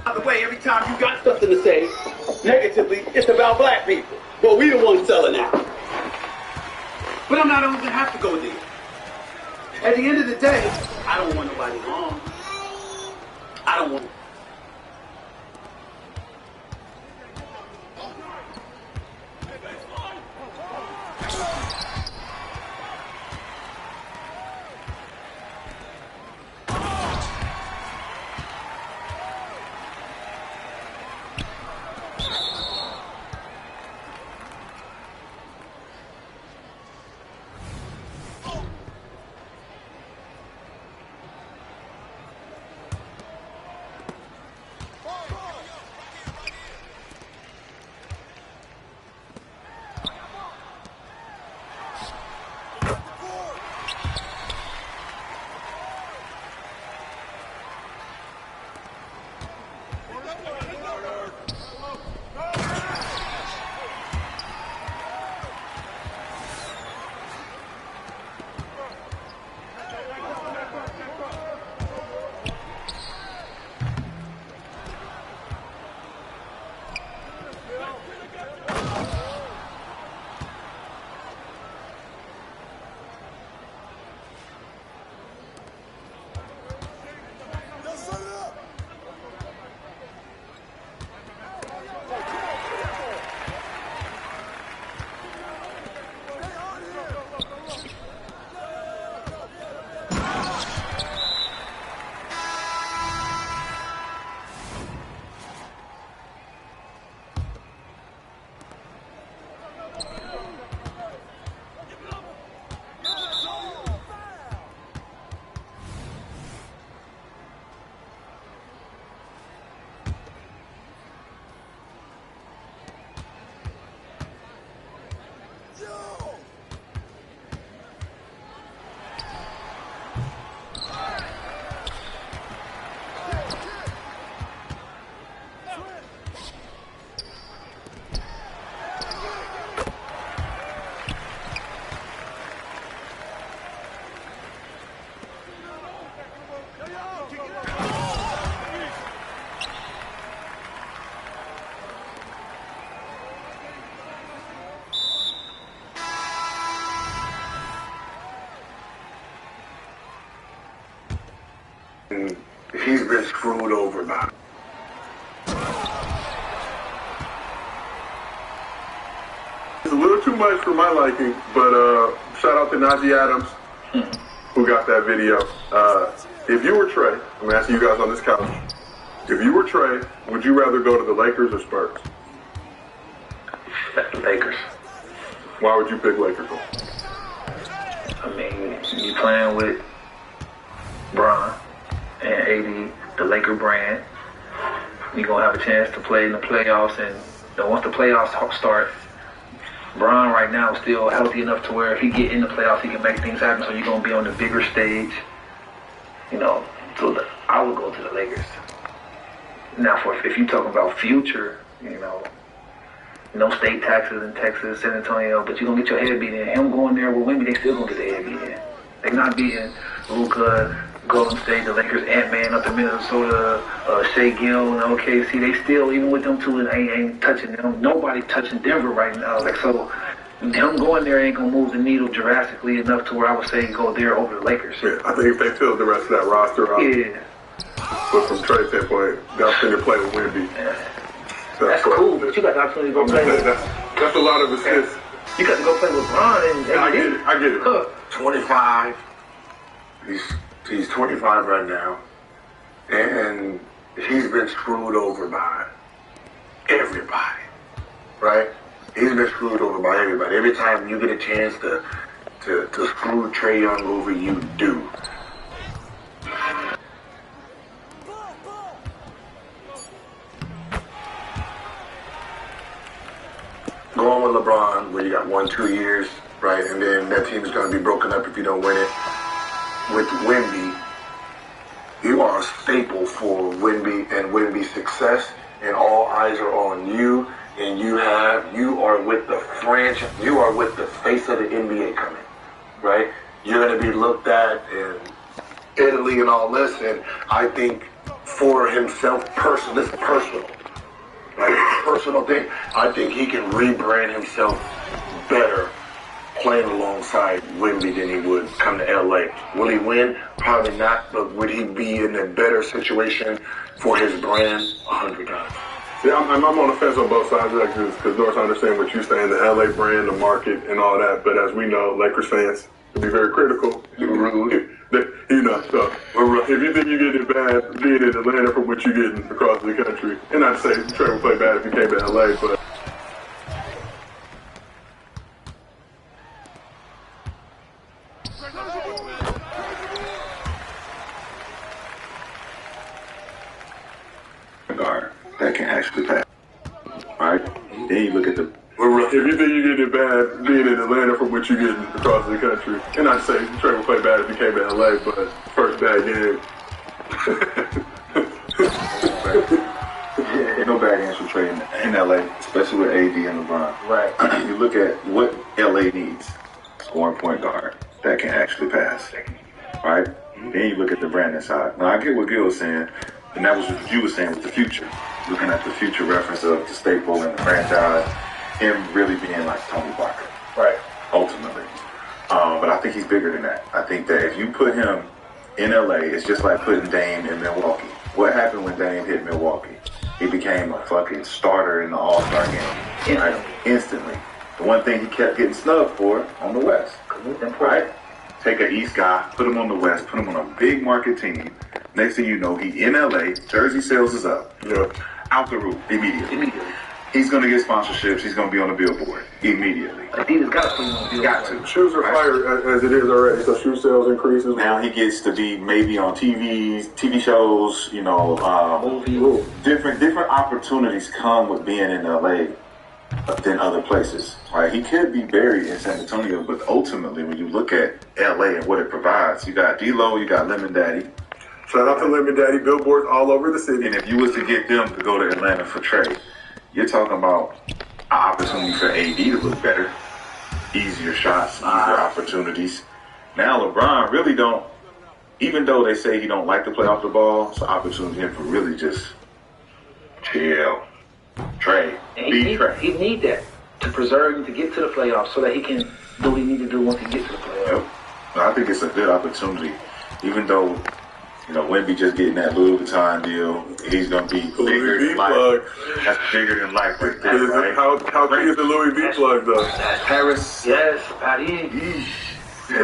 By the way, every time you got something to say negatively, it's about black people. But we the ones selling out. But I'm not going to have to go there. At the end of the day, I don't want nobody harmed. I don't want... He's been screwed over now. It's a little too much for my liking, but shout out to Najee Adams, who got that video. If you were Trey, I'm gonna ask you guys on this couch. If you were Trey, would you rather go to the Lakers or Spurs? Lakers. Why would you pick Lakers? I mean, you playing with Bron and AD, the Laker brand. You're going to have a chance to play in the playoffs, and once the playoffs start, Bron right now is still healthy enough to where if he get in the playoffs, he can make things happen, so you're going to be on the bigger stage. So I would go to the Lakers. Now, if you're talking about future, no state taxes in Texas, San Antonio, but you're going to get your head beat in. Him going there with Wemby, they still going to get their head beat in. They're not beating Luka, Golden State, the Lakers, Ant-Man up to Minnesota, Shea Gill, and OKC. They still, even with them two, ain't touching them. Nobody touching Denver right now. So him going there ain't going to move the needle drastically enough to where I would say go there over the Lakers. Yeah, I think if they filled the rest of that roster out. Yeah. But from Trey's standpoint, the opportunity to play with Wemby. That's cool, but you got the opportunity to go play with That's a lot of assists. You got to go play with LeBron and I get it. I get it. Huh. 25. He's 25 right now, and he's been screwed over by everybody, right? He's been screwed over by everybody. Every time you get a chance to screw Trae Young over, you do. Going with LeBron, where you got 1-2 years, right? And then that team is going to be broken up if you don't win it. With Wemby, you are a staple for Wemby and Wemby's success, and all eyes are on you. And you are with the franchise, you are with the face of the NBA coming, right? You're going to be looked at in Italy and all this, and I think for himself, this is personal, right? Personal thing. I think he can rebrand himself better playing alongside Wemby than he would come to LA. Will he win? Probably not, but would he be in a better situation for his brand? 100 times. Yeah, I'm on the fence on both sides of that because Norris, I understand what you're saying, the LA brand, the market, and all that. But as we know, Lakers fans can be very critical. Rude. You know, so if you think you're getting bad being in Atlanta from what you're getting across the country, and not to say Trae would play bad if he came to LA, but. Guard that can actually pass, right? Then you look at the. If you think you're getting bad being in Atlanta from what you're getting across the country, and not to say Trae would play bad if he came to LA, but first bad game. Ain't no bad games for Trae in LA, especially with AD and LeBron. Right. You look at what LA needs: scoring point guard that can actually pass, right? Then you look at the Brandon side. Now I get what Gil was saying, and that was what you were saying with the future. Looking at the future reference of the staple and the franchise, him really being like Tony Parker. Right. Ultimately. But I think he's bigger than that. I think that if you put him in LA, it's just like putting Dame in Milwaukee. What happened when Dame hit Milwaukee? He became a fucking starter in the All-Star game. Right? Instantly. The one thing he kept getting snubbed for on the West. Right? Take an East guy, put him on the West, put him on a big market team. Next thing you know, he in LA, jersey sales is up. Yeah. Out the roof, immediately. He's going to get sponsorships. He's going to be on the billboard immediately. Adidas got to put him on the billboard. Got to. Shoes are fire as it is already, so shoe sales increases. Now he gets to be maybe on TV shows, you know, different opportunities come with being in LA than other places. Right? He could be buried in San Antonio, but ultimately, when you look at LA and what it provides, you got D-Lo, you got Lemon Daddy. Shout out to Lemon Daddy, billboards all over the city. And if you was to get them to go to Atlanta for Trae, you're talking about an opportunity for AD to look better, easier shots, easier opportunities. Now LeBron really don't, even though they say he don't like to play off the ball, it's an opportunity for him to really just chill. Trae, be Trae. He need that to preserve him to get to the playoffs so that he can do what he needs to do once he gets to the playoffs. Yep. I think it's a good opportunity, even though, you know, Wemby just getting that Louis Vuitton deal, he's going to be bigger than life. That's bigger than life right there, right? How big is the Louis V plug, though? Paris. Yes, Paris. Next to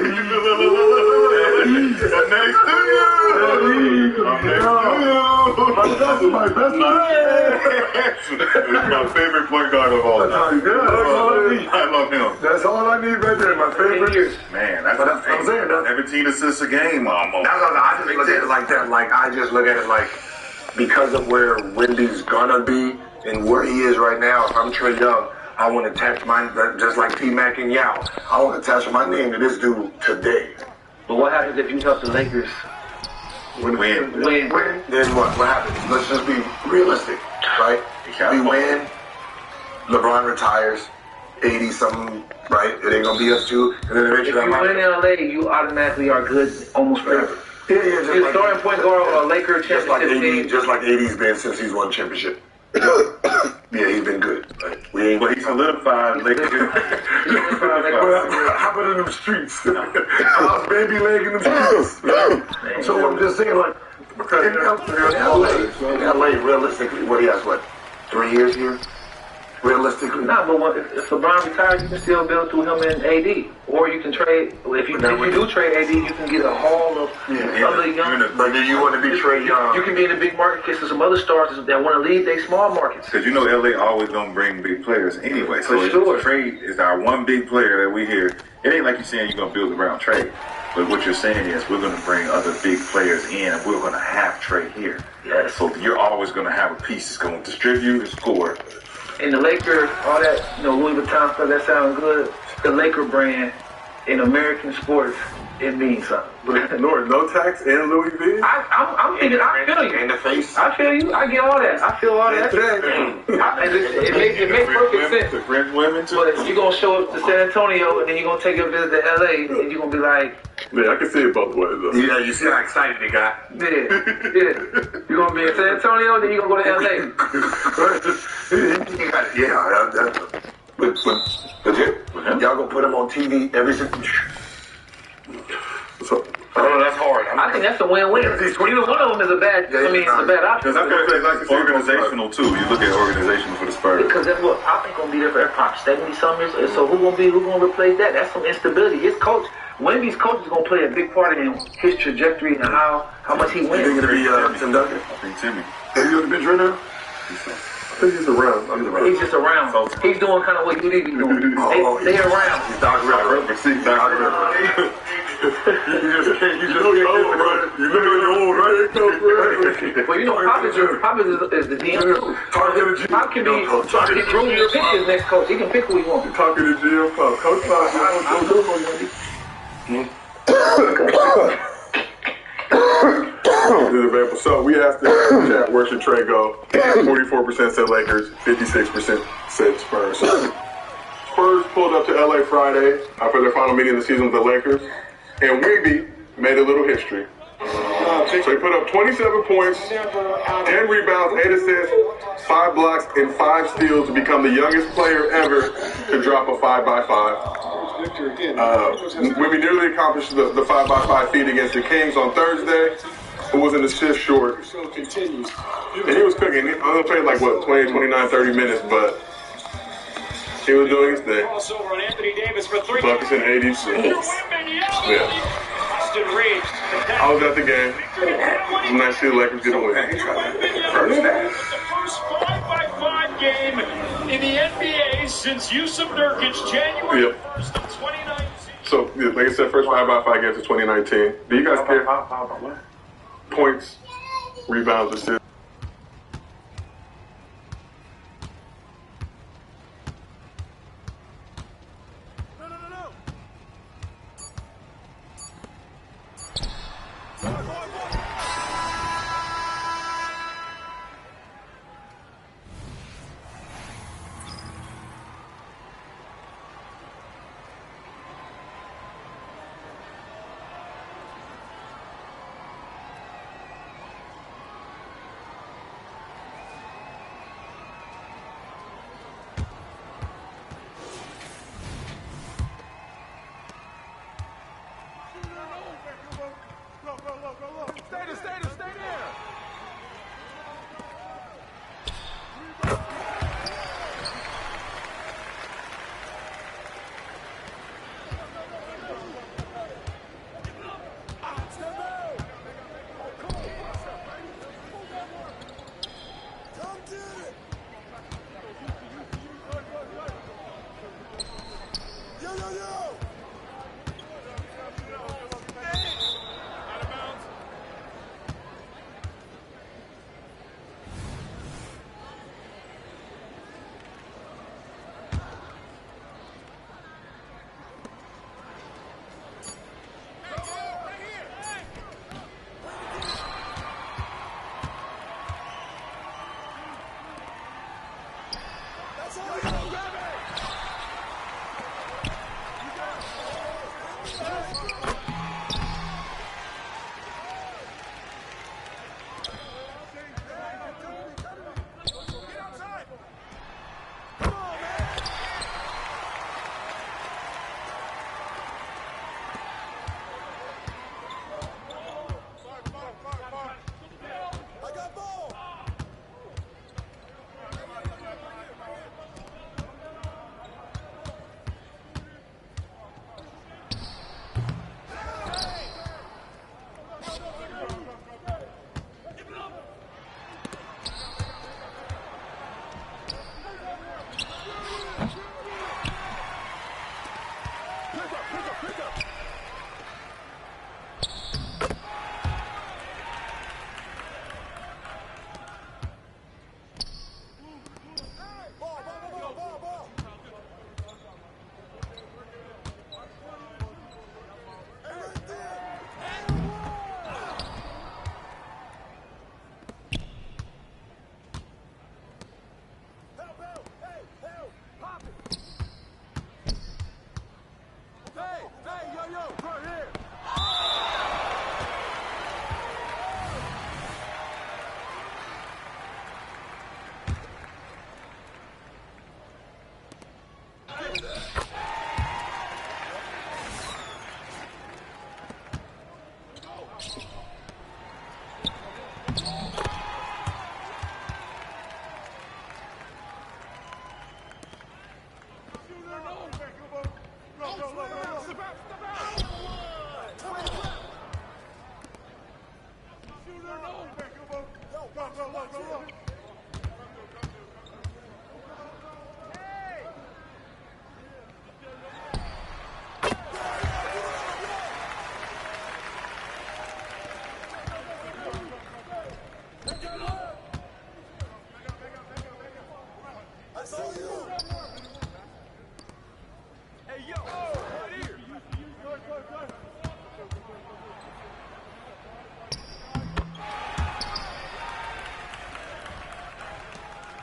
you. That's my best That's my favorite point guard of all time. I love him. That's all I need right there. My favorite. Man, that's what I'm saying. 17 assists a game almost. That's what I just look at it like that. Like I just look at it like because of where Wemby's gonna be and where he is right now. If I'm Trae Young, I want to attach mine just like T-Mac and Yall. I want to attach my name to this dude today. But what happens if you help the Lakers win? Then what? What happens? Let's just be realistic, right? We win. LeBron retires. 80-something, right? It ain't gonna be us two. And then eventually, if you win in LA, you automatically are good almost forever. Yeah, just like starting point guard on a Laker championship team. Just like AD's been since he's won championship. Yeah, he's been good. But he solidified Lakers. How about in them streets? How's baby leg in them streets? So I'm just saying, like, in LA, realistically, what he has, 3 years here? realistically. Nah, but if LeBron retires, you can still build through him and AD. Or you can trade, if you do trade AD, you can get a haul of other young. But do you want to be Trae Young? You can be in a big market because there's some other stars that want to leave their small markets. Because you know LA always gonna bring big players anyway. So For sure. Trae is our one big player that we hear. It ain't like you're saying you're gonna build around Trae. But what you're saying is we're going to bring other big players in, and we're going to have Trae here. Yes. So you're always going to have a piece that's going to distribute and score. And the Lakers, all that, Louis Vuitton stuff, that sounds good. The Laker brand in American sports, it means something. No tax and Louis V? I'm thinking, I feel you. In the face. I feel you. I get all that. I feel all that. It makes perfect sense. The French women, too. But if you're going to show up to San Antonio and then you're going to take a visit to LA, and you're going to be like, yeah, I can see it both ways, though. Yeah, you see how excited they got. yeah. You're going to be in San Antonio, then you're going to go to LA. But y'all gonna put him on TV every single. So, that's hard. I think that's a win-win. Either one of them is a bad. I mean, it's a bad option. Because I feel like it's organizational too. You look at organizational for the Spurs. Because that's what I think gonna be there for probably 70 something years. So who gonna replace that? That's some instability. His coach, Wemby's coach is gonna play a big part in his trajectory and how much he wins. Is it gonna be Tim Duncan? I think Timmy. Is he on the bench right now? I think he's around. He's just around. He's doing kind of what UD be doing. They around. He's Doc Rivers. Doc Rivers. You know you're old, right? You know you're old, right? Well, you know, Pop is the DM. Pop can be your pick his next coach. He can pick who he wants. Talking to GM Pop. Coach Pop. So we asked the chat, where should Trae go? 44% said Lakers, 56% said Spurs. Spurs pulled up to LA Friday for their final meeting of the season with the Lakers, and Wemby made a little history. So he put up 27 points, 10 rebounds, 8 assists, 5 blocks, and 5 steals to become the youngest player ever to drop a 5x5. Wemby nearly accomplished the 5x5 feat against the Kings on Thursday, who was an assist short. And he was cooking. He only played like, 20, 29, 30 minutes, but he was doing his thing. Buckets and 80s. Yeah. I was at the game. It was nice to see the Lakers get a win. First 5x5 game in the NBA since Yusuf Nurkic, January 1st of 2019. So, like I said, first 5x5 games of 2019. Do you guys care? Points, rebounds, assists.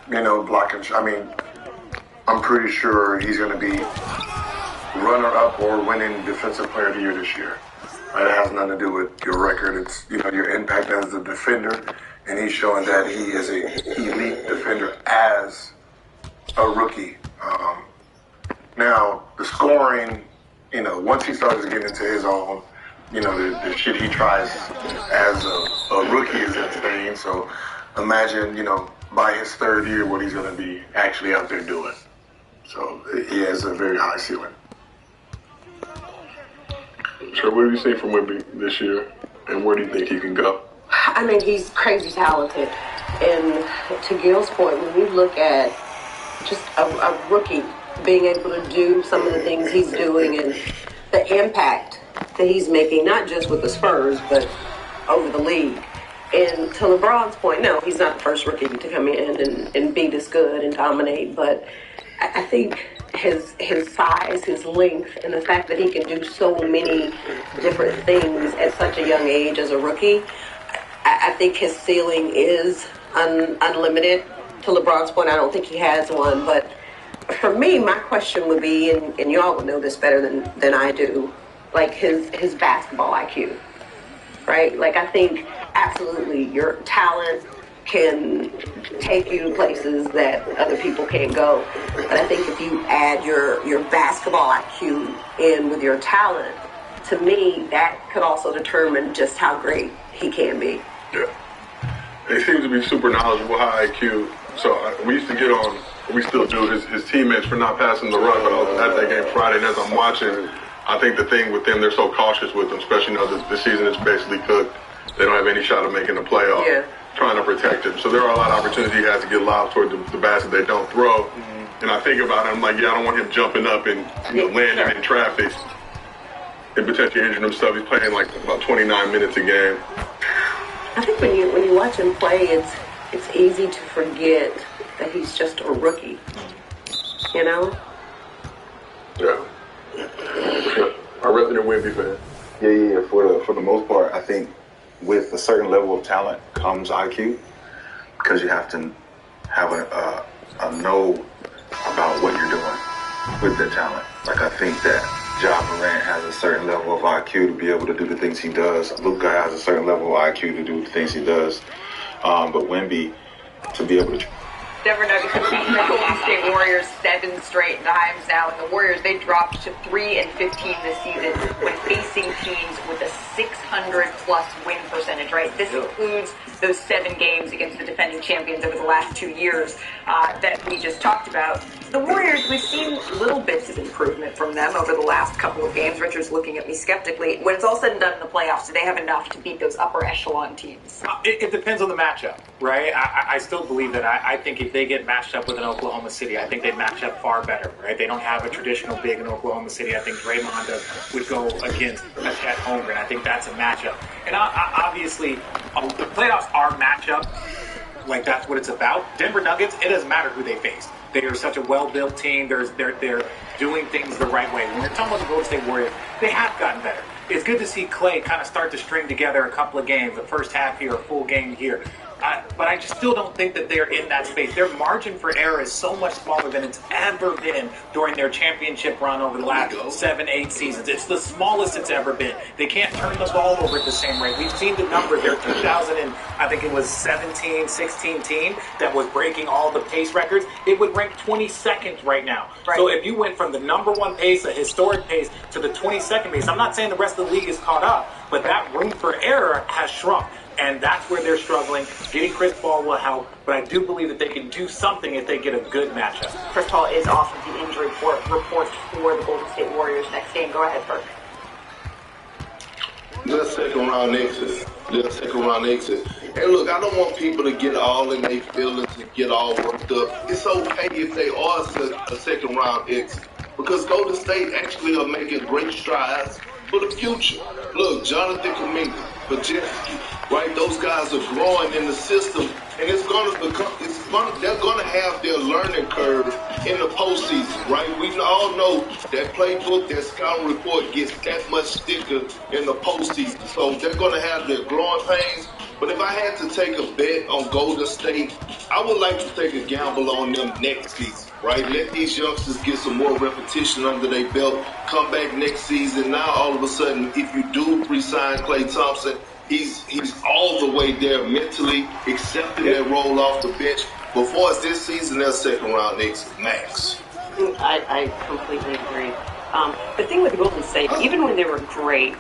You know, blocking. I mean, I'm pretty sure he's going to be runner-up or winning Defensive Player of the Year this year. Right? It has nothing to do with your record. It's, you know, your impact as a defender, and he's showing that he is a elite defender as a rookie. Now, the scoring, you know, once he starts to get into his own, you know, the shit he tries as a rookie is insane. So imagine, you know, by his third year, what he's going to be actually out there doing. So he has a very high ceiling. Sure, what do you see from Wemby this year, and where do you think he can go? I mean, he's crazy talented. And to Gil's point, when you look at just a rookie being able to do some of the things he's doing and the impact that he's making, not just with the Spurs, but over the league. And to LeBron's point, no, he's not the first rookie to come in and be this good and dominate, but I think his size, his length, and the fact that he can do so many different things at such a young age as a rookie, I think his ceiling is unlimited. To LeBron's point, I don't think he has one, but for me, my question would be, and y'all would know this better than I do, like his basketball IQ, right? Like, I think absolutely your talent can take you to places that other people can't go. But I think if you add your basketball IQ in with your talent, to me, that could also determine just how great he can be. Yeah. He seems to be super knowledgeable, high IQ. So we used to get on, we still do, his teammates for not passing the run, but I was at that game Friday, and as I'm watching, I think the thing with them, they're so cautious with them, especially now the season is basically cooked. They don't have any shot of making the playoff. Yeah. Trying to protect him. So there are a lot of opportunities he has to get lob toward the basket they don't throw. And I think about it, I'm like, yeah, I don't want him jumping up and landing in traffic and potentially injuring himself. He's playing like about 29 minutes a game. I think when you watch him play, it's easy to forget that he's just a rookie. You know? Yeah. I represent a Wemby fan. Yeah. For the most part, I think with a certain level of talent comes IQ, because you have to have a know about what you're doing with the talent. Like, I think that Ja Morant has a certain level of IQ to be able to do the things he does. Luka has a certain level of IQ to do the things he does. But Wemby, to be able to... Denver Nuggets have beaten the Golden State Warriors 7 straight times now, and the Warriors, they dropped to 3-15 this season when facing teams with a 600-plus win percentage, right? This includes those 7 games against the defending champions over the last 2 years that we just talked about. The Warriors, we've seen little bits of improvement from them over the last couple of games. Richard's looking at me skeptically. When it's all said and done in the playoffs, do they have enough to beat those upper echelon teams? It depends on the matchup, right? I still believe that. I think if they get matched up with an Oklahoma City, I think they match up far better, right? They don't have a traditional big in Oklahoma City. I think Draymond would go against at home, and I think that's a matchup. And obviously, the playoffs are matchup. Like, that's what it's about. Denver Nuggets, it doesn't matter who they face. They are such a well-built team. They're doing things the right way. When you're talking about the Golden State Warriors, they have gotten better. It's good to see Klay kind of start to string together a couple of games, the first half here, a full game here. but I just still don't think that they're in that space. Their margin for error is so much smaller than it's ever been during their championship run over the last 7-8 seasons. It's the smallest it's ever been. They can't turn the ball over at the same rate. We've seen the number. Their 2000 and I think it was 16 team that was breaking all the pace records. It would rank 22nd right now. Right. So if you went from the #1 pace, a historic pace, to the 22nd pace, I'm not saying the rest of the league is caught up, but that room for error has shrunk. And that's where they're struggling. Getting Chris Paul will help, but I do believe that they can do something if they get a good matchup. Chris Paul is off of the injury report for the Golden State Warriors next game. Go ahead, Burke. Just second round exit. Hey, look, I don't want people to get all in their feelings and get all worked up. It's okay if they are a second round exit, because Golden State actually are making great strides for the future. Look, Jonathan Kuminga, Pajewski, right? Those guys are growing in the system, and they're gonna have their learning curve in the postseason, right? We all know that playbook, that scouting report gets that much thicker in the postseason, so they're gonna have their growing pains. But if I had to take a bet on Golden State, I would like to take a gamble on them next season, right? Let these youngsters get some more repetition under their belt, come back next season. Now, all of a sudden, if you do re-sign Klay Thompson, he's all the way there mentally, accepting that role off the bench. Before it's this season, they're second round exit max. I completely agree. The thing with Golden State, even when they were great,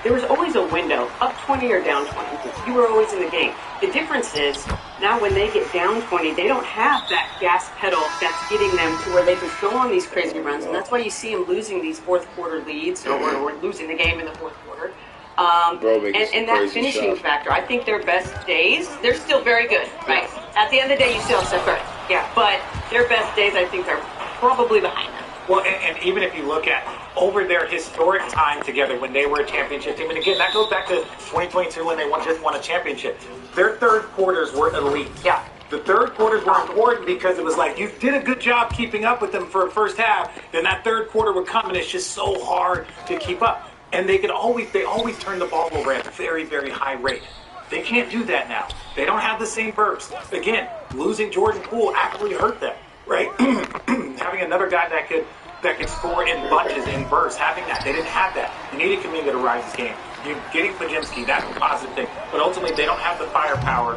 there was always a window, up 20 or down 20. You were always in the game. The difference is, now when they get down 20, they don't have that gas pedal that's getting them to where they can go on these crazy runs. And that's why you see them losing these fourth quarter leads, or losing the game in the fourth quarter. And that finishing factor, I think their best days, they're still very good, right? At the end of the day, you still have Steph Curry. Yeah, but their best days, I think, are probably behind them. Well, and even if you look at over their historic time together when they were a championship team, and again, that goes back to 2022 when they just won a championship, their third quarters were elite. Yeah. The third quarters were important because it was like, you did a good job keeping up with them for a first half, then that third quarter would come, and it's just so hard to keep up. And they always turn the ball over at a very, very high rate. They can't do that now. They don't have the same burst. Again, losing Jordan Poole actually hurt them, right? Having another guy that could score in bunches, in bursts, having that. They didn't have that. You needed Kuminga to rise his game. You're getting Pajewski, that's a positive thing. But ultimately, they don't have the firepower,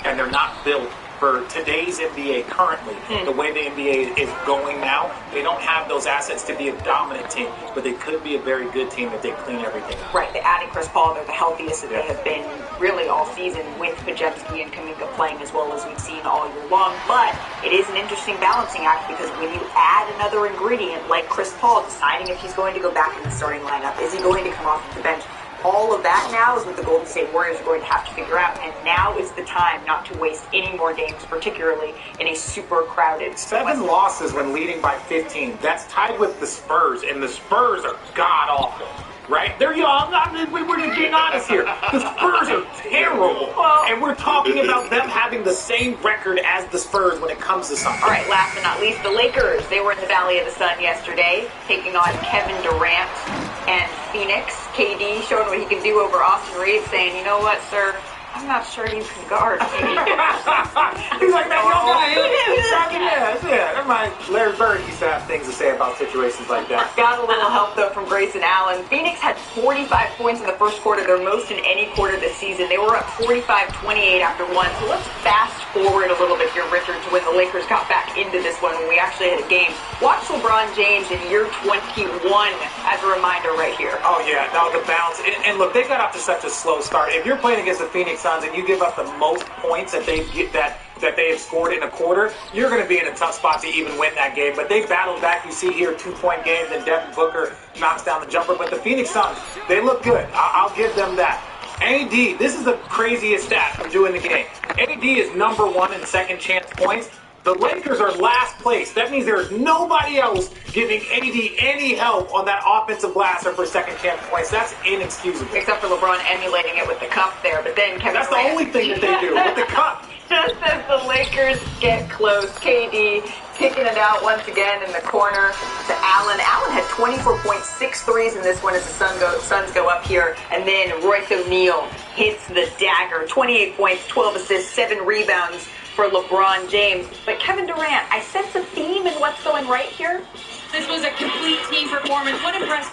and they're not built for today's NBA currently. The way the NBA is going now, they don't have those assets to be a dominant team, but they could be a very good team if they clean everything up. Right, they added Chris Paul. They're the healthiest that they have been really all season, with Pajewski and Kuminga playing as well as we've seen all year long. But it is an interesting balancing act, because when you add another ingredient like Chris Paul, deciding if he's going to go back in the starting lineup, is he going to come off the bench? All of that now is what the Golden State Warriors are going to have to figure out, and now is the time not to waste any more games, particularly in a super crowded 7 losses when leading by 15. That's tied with the Spurs, and the Spurs are god-awful, right? They're young. We're just being honest here. The Spurs are terrible, and we're talking about them having the same record as the Spurs when it comes to something. All right, last but not least, the Lakers. They were in the Valley of the Sun yesterday, taking on Kevin Durant and Phoenix. KD showing what he can do over Austin Reeves, saying, you know what, sir, I'm not sure you can guard me. He's like, man, y'all got it. Yeah. Never mind. Larry Bird used to have things to say about situations like that. Got a little help, though, from Grayson Allen. Phoenix had 45 points in the first quarter, their most in any quarter this season. They were up 45-28 after one. So let's fast forward a little bit here, Richard, to when the Lakers got back into this one, when we actually had a game. Watch LeBron James in year 21 as a reminder right here. Oh, yeah. No, the bounce. And look, they got off to such a slow start. If you're playing against the Phoenix Suns and you give up the most points that they have scored in a quarter, you're going to be in a tough spot to even win that game. But they battled back. You see here 2-point games, and Devin Booker knocks down the jumper. But the Phoenix Suns, they look good. I'll give them that. AD, this is the craziest stat from doing the game. AD is #1 in second chance points. The Lakers are last place. That means there is nobody else giving AD any help on that offensive glass or for second chance points. That's inexcusable. Except for LeBron emulating it with the cup there. But then Kevin Durant, the only thing that they do with the cup. Just as the Lakers get close, KD kicking it out once again in the corner to Allen. Allen had 24.6 threes in this one as the Suns go up here. And then Royce O'Neal hits the dagger. 28 points, 12 assists, 7 rebounds for LeBron James. But Kevin Durant, I sense a theme in what's going right here. This was a complete team performance. What impressed